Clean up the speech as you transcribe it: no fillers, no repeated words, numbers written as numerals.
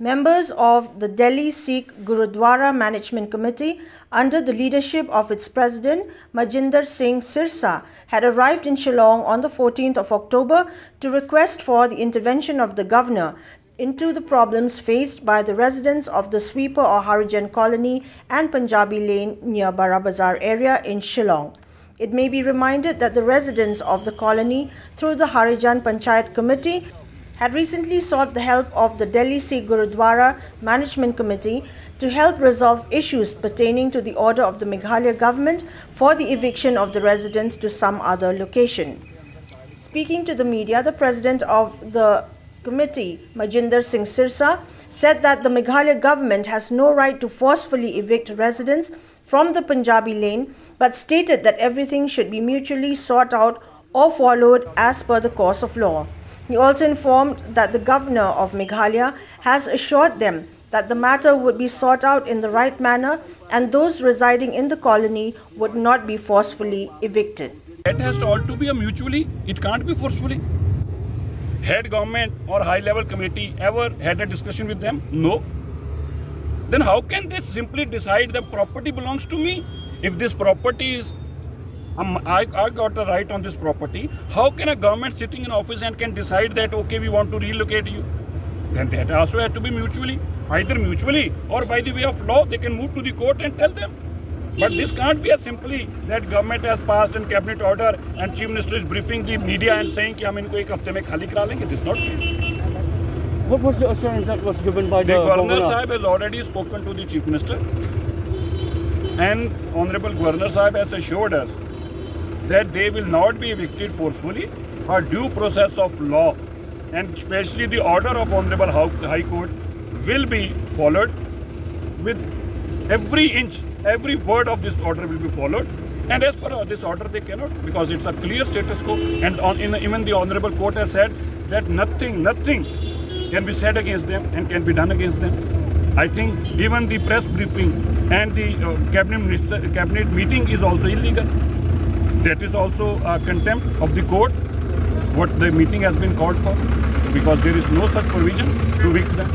Members of the Delhi Sikh Gurudwara Management Committee, under the leadership of its president, MAJNINDER Singh SIRSA, had arrived in Shillong on the 14th of October to request for the intervention of the governor into the problems faced by the residents of the Sweeper or Harijan colony and Punjabi lane near BARA BAZAAR area in Shillong. It may be reminded that the residents of the colony, through the HARIJAN PANCHAYAT committee, had recently sought the help of the Delhi Sikh Gurudwara Management Committee to help resolve issues pertaining to the order of the Meghalaya government for the eviction of the residents to some other location. Speaking to the media, the president of the committee, MAJNINDER Singh SIRSA, said that the Meghalaya government has no right to forcefully evict residents from the Punjabi lane, but stated that everything should be mutually sought out or followed as per the course of law. He also informed that the governor of Meghalaya has assured them that the matter would be sought out in the right manner and those residing in the colony would not be forcefully evicted. It has to all to be a mutually, it can't be forcefully. Had government or high-level committee ever had a discussion with them? No. Then how can they simply decide the property belongs to me? If this property is I got a right on this property. How can a government sitting in office and can decide that, okay, we want to relocate you? Then that also has to be mutually, either mutually or by the way of law, they can move to the court and tell them. But this can't be as simply that government has passed a cabinet order and Chief Minister is briefing the media and saying that we will take one week khali kara lenge. This is not fair. What was the assurance that was given by the Governor Sahib has already spoken to the Chief Minister, and Honorable Governor Sahib has assured us that they will not be evicted forcefully. A due process of law and especially the order of Honorable High Court will be followed with every inch, every word of this order will be followed. And as per this order they cannot, because it's a clear status quo, and even the Honorable Court has said that nothing can be said against them and can be done against them. I think even the press briefing and the cabinet meeting is also illegal. That is also a contempt of the court, what the meeting has been called for, because there is no such provision to evict them.